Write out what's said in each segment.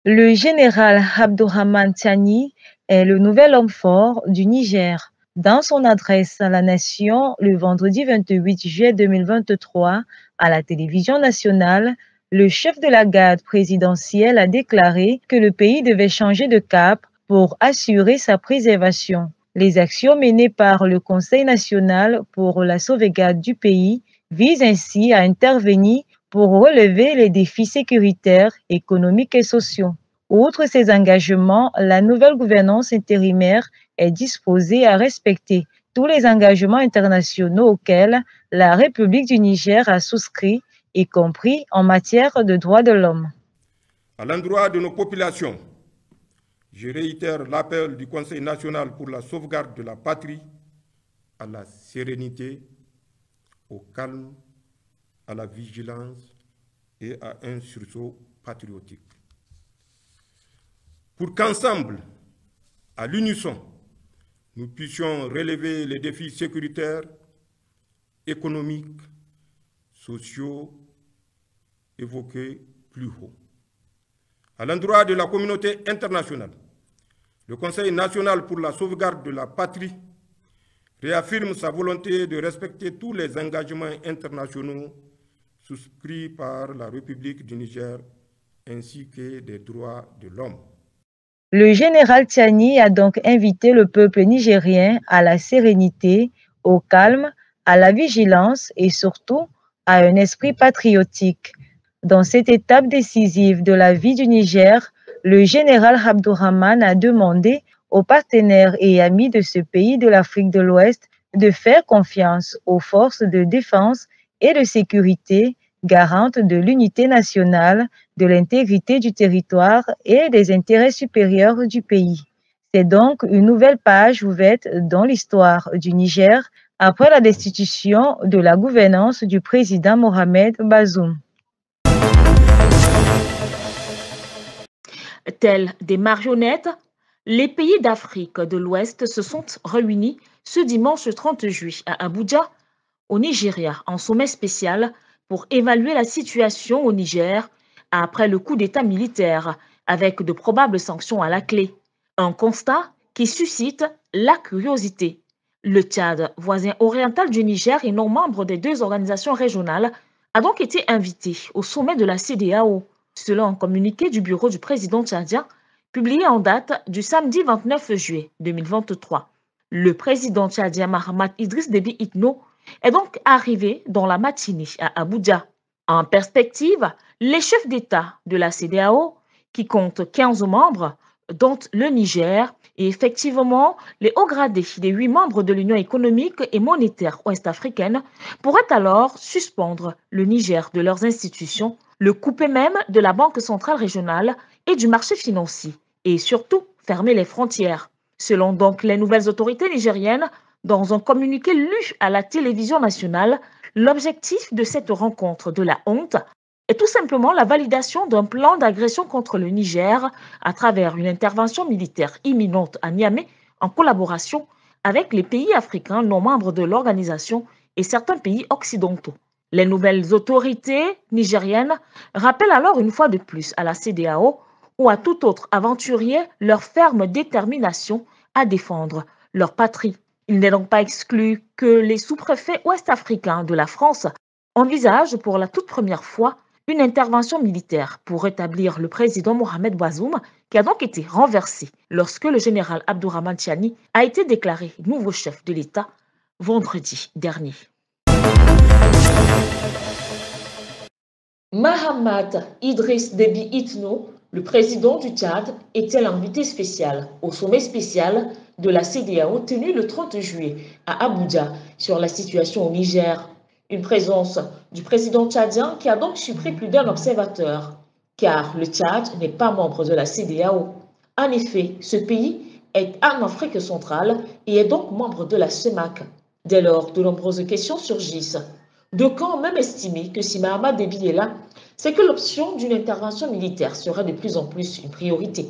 Le général Abdourahmane Tiani est le nouvel homme fort du Niger. Dans son adresse à la nation le vendredi 28 juillet 2023 à la télévision nationale, le chef de la garde présidentielle a déclaré que le pays devait changer de cap pour assurer sa préservation. Les actions menées par le Conseil national pour la sauvegarde du pays visent ainsi à intervenir pour relever les défis sécuritaires, économiques et sociaux. Outre ces engagements, la nouvelle gouvernance intérimaire est disposée à respecter tous les engagements internationaux auxquels la République du Niger a souscrit, y compris en matière de droits de l'homme. À l'endroit de nos populations, je réitère l'appel du Conseil national pour la sauvegarde de la patrie à la sérénité, au calme, à la vigilance et à un sursaut patriotique. Pour qu'ensemble, à l'unisson, nous puissions relever les défis sécuritaires, économiques, sociaux évoqués plus haut. À l'endroit de la communauté internationale, le Conseil national pour la sauvegarde de la patrie réaffirme sa volonté de respecter tous les engagements internationaux souscrits par la République du Niger ainsi que des droits de l'homme. Le général Tiani a donc invité le peuple nigérien à la sérénité, au calme, à la vigilance et surtout à un esprit patriotique. Dans cette étape décisive de la vie du Niger, le général Abdourahmane a demandé aux partenaires et amis de ce pays de l'Afrique de l'Ouest de faire confiance aux forces de défense et de sécurité garantes de l'unité nationale, de l'intégrité du territoire et des intérêts supérieurs du pays. C'est donc une nouvelle page ouverte dans l'histoire du Niger après la destitution de la gouvernance du président Mohamed Bazoum. Tels des marionnettes, les pays d'Afrique de l'Ouest se sont réunis ce dimanche 30 juillet à Abuja, au Nigeria, en sommet spécial pour évaluer la situation au Niger après le coup d'État militaire, avec de probables sanctions à la clé. Un constat qui suscite la curiosité. Le Tchad, voisin oriental du Niger et non membre des deux organisations régionales, a donc été invité au sommet de la CEDEAO, selon un communiqué du bureau du président tchadien publié en date du samedi 29 juillet 2023. Le président tchadien Mahamat Idriss Déby Itno est donc arrivé dans la matinée à Abuja. En perspective, les chefs d'État de la CEDEAO, qui comptent 15 membres, dont le Niger, et effectivement les hauts gradés des 8 membres de l'Union économique et monétaire ouest-africaine, pourraient alors suspendre le Niger de leurs institutions, le couper même de la Banque centrale régionale et du marché financier, et surtout fermer les frontières. Selon donc les nouvelles autorités nigériennes, dans un communiqué lu à la télévision nationale, l'objectif de cette rencontre de la honte est tout simplement la validation d'un plan d'agression contre le Niger à travers une intervention militaire imminente à Niamey en collaboration avec les pays africains non membres de l'organisation et certains pays occidentaux. Les nouvelles autorités nigériennes rappellent alors une fois de plus à la CEDEAO ou à tout autre aventurier leur ferme détermination à défendre leur patrie. Il n'est donc pas exclu que les sous-préfets ouest-africains de la France envisagent pour la toute première fois une intervention militaire pour rétablir le président Mohamed Bazoum, qui a donc été renversé lorsque le général Abdourahmane Tiani a été déclaré nouveau chef de l'État vendredi dernier. Mahamat Idriss Déby Itno, le président du Tchad, était l'invité spécial au sommet spécial de la CEDEAO tenu le 30 juillet à Abuja sur la situation au Niger. Une présence du président tchadien qui a donc surpris plus d'un observateur, car le Tchad n'est pas membre de la CEDEAO. En effet, ce pays est en Afrique centrale et est donc membre de la CEMAC. Dès lors, de nombreuses questions surgissent. D'aucuns ont même estimé que si Mahamat Déby est là, c'est que l'option d'une intervention militaire serait de plus en plus une priorité.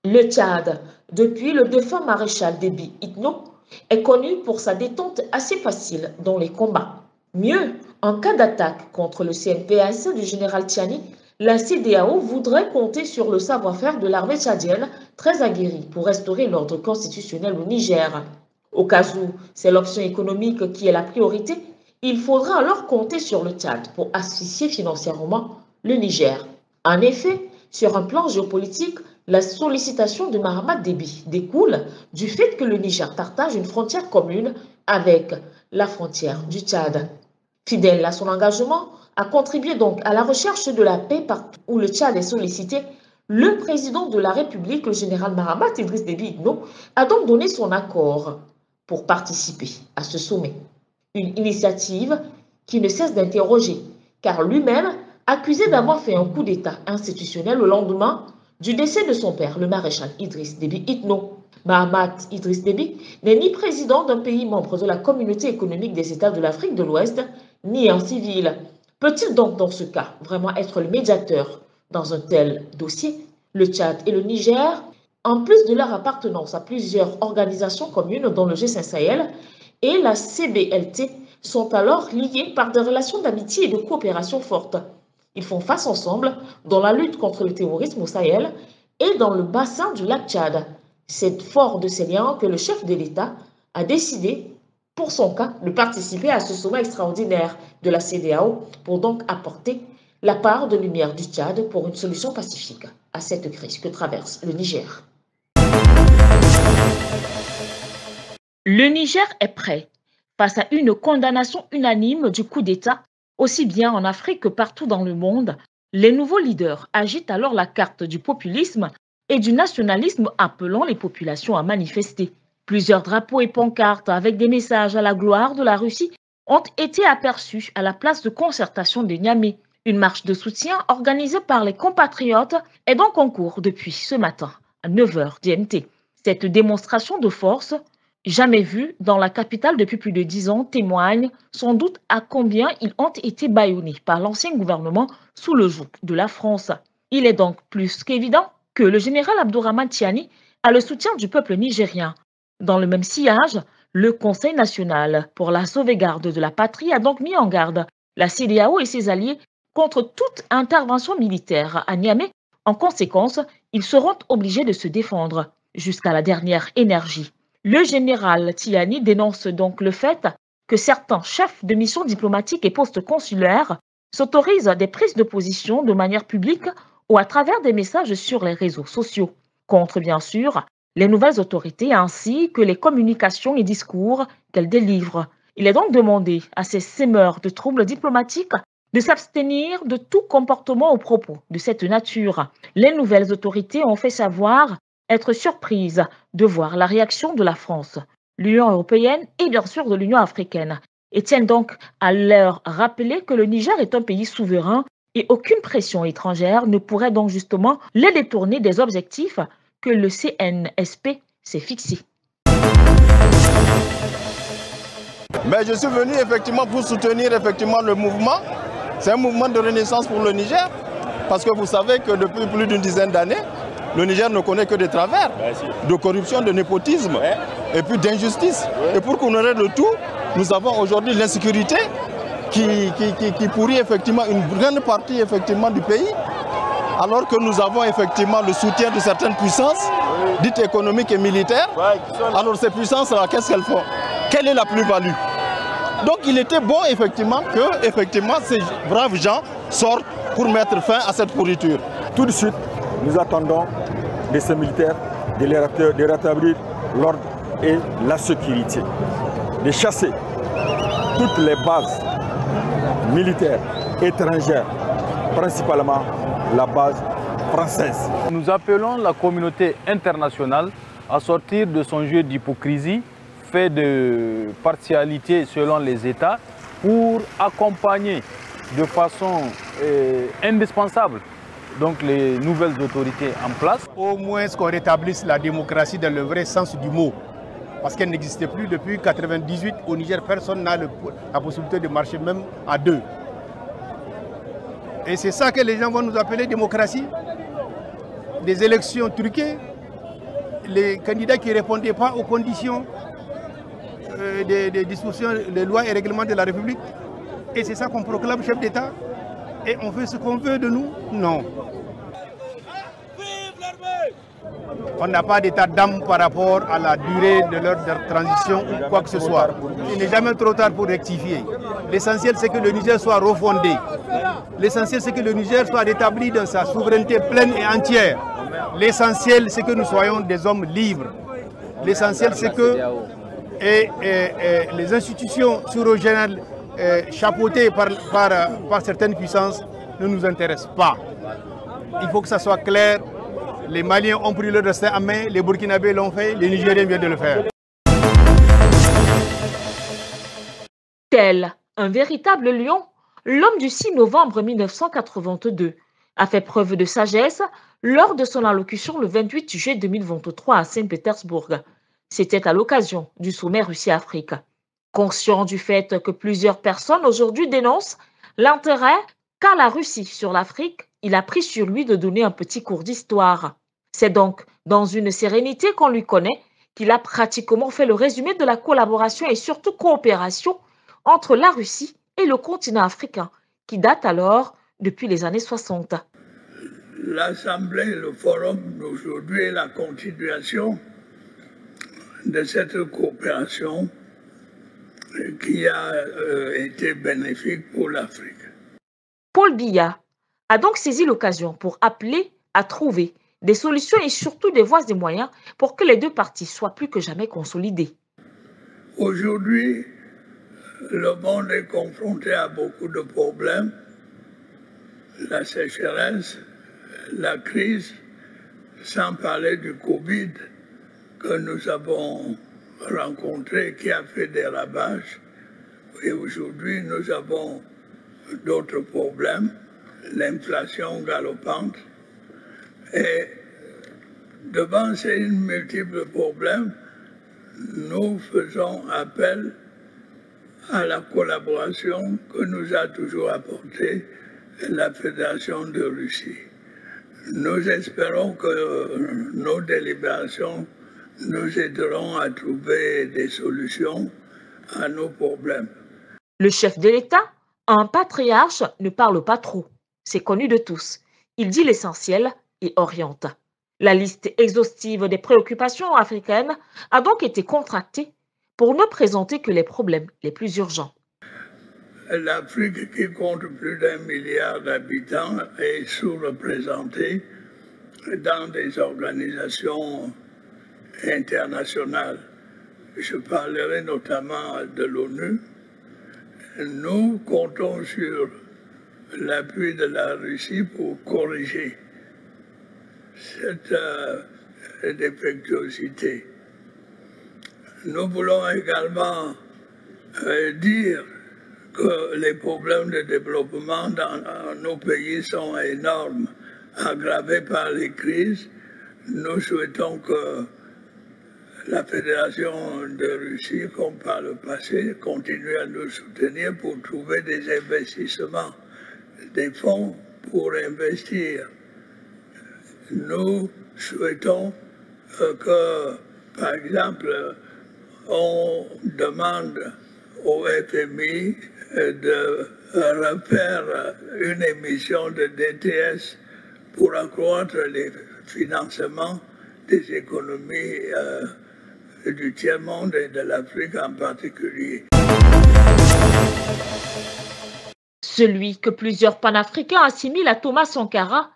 Le Tchad, depuis le défunt maréchal Déby Itno, est connu pour sa détente assez facile dans les combats. Mieux, en cas d'attaque contre le CNPAC du général Tiani, la CEDEAO voudrait compter sur le savoir-faire de l'armée tchadienne, très aguerrie, pour restaurer l'ordre constitutionnel au Niger. Au cas où c'est l'option économique qui est la priorité, il faudra alors compter sur le Tchad pour asphyxier financièrement le Niger. En effet, sur un plan géopolitique, la sollicitation de Mahamat Déby découle du fait que le Niger partage une frontière commune avec la frontière du Tchad. Fidèle à son engagement, à contribuer donc à la recherche de la paix partout où le Tchad est sollicité, le président de la République, le général Mahamat Idriss Déby Itno, a donc donné son accord pour participer à ce sommet. Une initiative qui ne cesse d'interroger, car lui-même accusé d'avoir fait un coup d'État institutionnel au lendemain du décès de son père, le maréchal Idriss Déby Itno. Mahamat Idriss Déby n'est ni président d'un pays membre de la Communauté économique des États de l'Afrique de l'Ouest, ni un civil. Peut-il donc dans ce cas vraiment être le médiateur dans un tel dossier? Le Tchad et le Niger, en plus de leur appartenance à plusieurs organisations communes dont le G5 Sahel et la CBLT, sont alors liés par des relations d'amitié et de coopération fortes. Ils font face ensemble dans la lutte contre le terrorisme au Sahel et dans le bassin du lac Tchad. C'est fort de ces liens que le chef de l'État a décidé, pour son cas, de participer à ce sommet extraordinaire de la CEDEAO pour donc apporter la part de lumière du Tchad pour une solution pacifique à cette crise que traverse le Niger. Le Niger est prêt face à une condamnation unanime du coup d'État, aussi bien en Afrique que partout dans le monde. Les nouveaux leaders agitent alors la carte du populisme et du nationalisme, appelant les populations à manifester. Plusieurs drapeaux et pancartes avec des messages à la gloire de la Russie ont été aperçus à la place de concertation de Niamey. Une marche de soutien organisée par les compatriotes est donc en cours depuis ce matin à 9h GMT. Cette démonstration de force, jamais vue dans la capitale depuis plus de 10 ans, témoigne sans doute à combien ils ont été bâillonnés par l'ancien gouvernement sous le joug de la France. Il est donc plus qu'évident que le général Abdourahmane Tiani a le soutien du peuple nigérien. Dans le même sillage, le Conseil national pour la sauvegarde de la patrie a donc mis en garde la CEDEAO et ses alliés contre toute intervention militaire à Niamey. En conséquence, ils seront obligés de se défendre jusqu'à la dernière énergie. Le général Tiani dénonce donc le fait que certains chefs de missions diplomatiques et postes consulaires s'autorisent des prises de position de manière publique ou à travers des messages sur les réseaux sociaux, contre bien sûr les nouvelles autorités ainsi que les communications et discours qu'elles délivrent. Il est donc demandé à ces sémeurs de troubles diplomatiques de s'abstenir de tout comportement ou propos de cette nature. Les nouvelles autorités ont fait savoir être surprises de voir la réaction de la France, l'Union européenne et bien sûr de l'Union africaine, et tiennent donc à leur rappeler que le Niger est un pays souverain et aucune pression étrangère ne pourrait donc justement les détourner des objectifs que le CNSP s'est fixés. Mais je suis venu effectivement pour soutenir effectivement le mouvement. C'est un mouvement de renaissance pour le Niger, parce que vous savez que depuis plus d'une dizaine d'années, le Niger ne connaît que des travers, de corruption, de népotisme et puis d'injustice. Et pour qu'on arrête le tout, nous avons aujourd'hui l'insécurité qui pourrit effectivement une grande partie effectivement du pays, alors que nous avons effectivement le soutien de certaines puissances, dites économiques et militaires. Alors ces puissances-là, qu'est-ce qu'elles font? Quelle est la plus-value? Donc il était bon effectivement que ces braves gens sortent pour mettre fin à cette pourriture. Tout de suite, nous attendons de ces militaires de rétablir l'ordre et la sécurité, de chasser toutes les bases militaires étrangères, principalement la base française. Nous appelons la communauté internationale à sortir de son jeu d'hypocrisie, fait de partialité selon les États, pour accompagner de façon indispensable donc les nouvelles autorités en place. Au moins qu'on rétablisse la démocratie dans le vrai sens du mot, parce qu'elle n'existait plus depuis 1998. Au Niger, personne n'a la possibilité de marcher même à deux. Et c'est ça que les gens vont nous appeler démocratie. Des élections truquées, les candidats qui ne répondaient pas aux conditions des dispositions, des lois et règlements de la République. Et c'est ça qu'on proclame chef d'État. et on fait ce qu'on veut de nous? Non. On n'a pas d'état d'âme par rapport à la durée de leur transition ou quoi que ce soit. Il n'est jamais trop tard pour rectifier. L'essentiel, c'est que le Niger soit refondé. L'essentiel, c'est que le Niger soit rétabli dans sa souveraineté pleine et entière. L'essentiel, c'est que nous soyons des hommes libres. L'essentiel, c'est que les institutions surrégionales chapeautées par certaines puissances ne nous intéressent pas. Il faut que ça soit clair. Les Maliens ont pris leur destin en main, les Burkinabés l'ont fait, les Nigériens viennent de le faire. Tel un véritable lion, l'homme du 6 novembre 1982 a fait preuve de sagesse lors de son allocution le 28 juillet 2023 à Saint-Pétersbourg. C'était à l'occasion du sommet Russie-Afrique. Conscient du fait que plusieurs personnes aujourd'hui dénoncent l'intérêt qu'a la Russie sur l'Afrique, il a pris sur lui de donner un petit cours d'histoire. C'est donc dans une sérénité qu'on lui connaît qu'il a pratiquement fait le résumé de la collaboration et surtout coopération entre la Russie et le continent africain, qui date alors depuis les années 60. L'Assemblée, le forum d'aujourd'hui est la continuation de cette coopération qui a été bénéfique pour l'Afrique. Paul Biya a donc saisi l'occasion pour appeler à trouver des solutions et surtout des voies et moyens pour que les deux parties soient plus que jamais consolidées. Aujourd'hui, le monde est confronté à beaucoup de problèmes. La sécheresse, la crise, sans parler du Covid que nous avons rencontré, qui a fait des ravages. Et aujourd'hui, nous avons d'autres problèmes, l'inflation galopante. Et devant ces multiples problèmes, nous faisons appel à la collaboration que nous a toujours apportée la Fédération de Russie. Nous espérons que nos délibérations nous aideront à trouver des solutions à nos problèmes. Le chef de l'État, un patriarche, ne parle pas trop. C'est connu de tous. Il dit l'essentiel et oriente. La liste exhaustive des préoccupations africaines a donc été contractée pour ne présenter que les problèmes les plus urgents. L'Afrique, qui compte plus d'1 milliard d'habitants, est sous-représentée dans des organisations internationales. Je parlerai notamment de l'ONU. Nous comptons sur l'appui de la Russie pour corriger cette défectuosité. Nous voulons également dire que les problèmes de développement dans nos pays sont énormes, aggravés par les crises. Nous souhaitons que la Fédération de Russie, comme par le passé, continue à nous soutenir pour trouver des investissements, des fonds pour investir. Nous souhaitons que, par exemple, on demande au FMI de refaire une émission de DTS pour accroître les financements des économies du tiers-monde et de l'Afrique en particulier. Celui que plusieurs panafricains assimilent à Thomas Sankara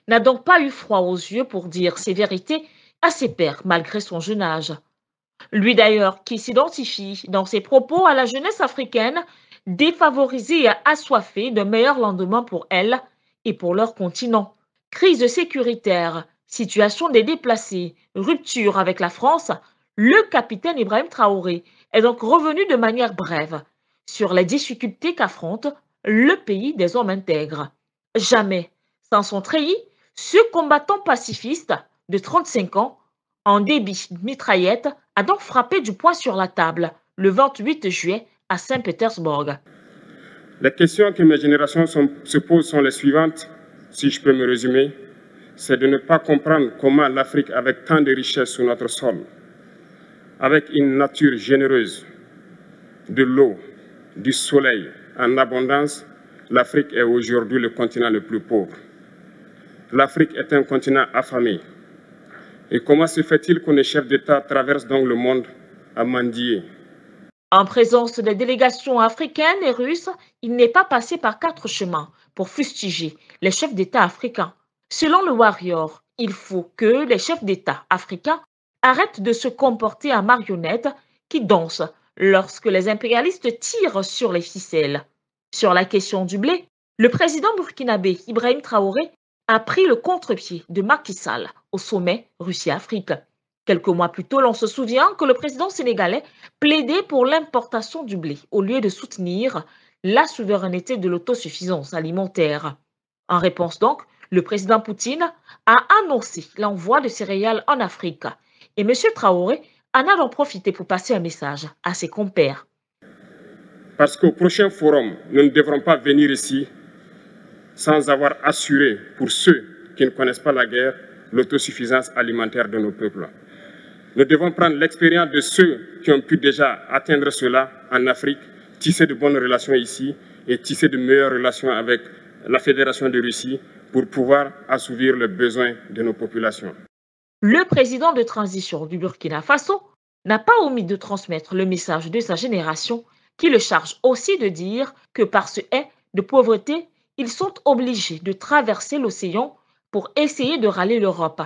n'a donc pas eu froid aux yeux pour dire ses vérités à ses pairs malgré son jeune âge. Lui d'ailleurs qui s'identifie dans ses propos à la jeunesse africaine défavorisée et assoiffée d'un meilleur lendemain pour elle et pour leur continent. Crise sécuritaire, situation des déplacés, rupture avec la France, le capitaine Ibrahim Traoré est donc revenu de manière brève sur les difficultés qu'affronte le pays des hommes intègres. Jamais, sans son treillis, ce combattant pacifiste de 35 ans, en débit de mitraillette, a donc frappé du poing sur la table le 28 juillet à Saint-Pétersbourg. Les questions que mes générations se posent sont les suivantes, si je peux me résumer. C'est de ne pas comprendre comment l'Afrique, avec tant de richesses sur notre sol, avec une nature généreuse, de l'eau, du soleil en abondance, l'Afrique est aujourd'hui le continent le plus pauvre. L'Afrique est un continent affamé. Et comment se fait-il que les chefs d'État traversent donc le monde à mendier? En présence des délégations africaines et russes, il n'est pas passé par 4 chemins pour fustiger les chefs d'État africains. Selon le Warrior, il faut que les chefs d'État africains arrêtent de se comporter en marionnettes qui dansent lorsque les impérialistes tirent sur les ficelles. Sur la question du blé, le président burkinabé Ibrahim Traoré a pris le contre-pied de Macky Sall au sommet Russie-Afrique. Quelques mois plus tôt, l'on se souvient que le président sénégalais plaidait pour l'importation du blé au lieu de soutenir la souveraineté de l'autosuffisance alimentaire. En réponse donc, le président Poutine a annoncé l'envoi de céréales en Afrique et M. Traoré en a donc profité pour passer un message à ses compères. Parce qu'au prochain forum, nous ne devrons pas venir ici sans avoir assuré, pour ceux qui ne connaissent pas la guerre, l'autosuffisance alimentaire de nos peuples. Nous devons prendre l'expérience de ceux qui ont pu déjà atteindre cela en Afrique, tisser de bonnes relations ici et tisser de meilleures relations avec la Fédération de Russie pour pouvoir assouvir les besoins de nos populations. Le président de transition du Burkina Faso n'a pas omis de transmettre le message de sa génération qui le charge aussi de dire que par ce haie de pauvreté, ils sont obligés de traverser l'océan pour essayer de rallier l'Europe.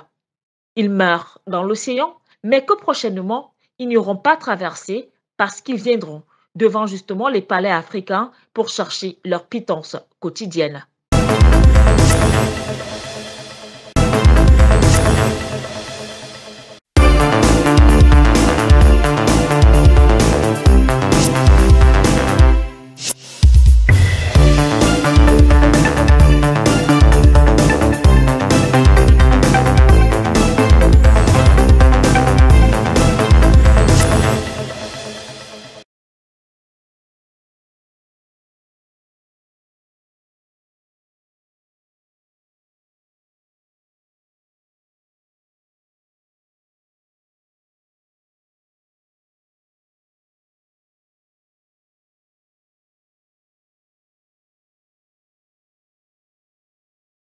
Ils meurent dans l'océan, mais que prochainement, ils n'iront pas traverser parce qu'ils viendront devant justement les palais africains pour chercher leur pitance quotidienne.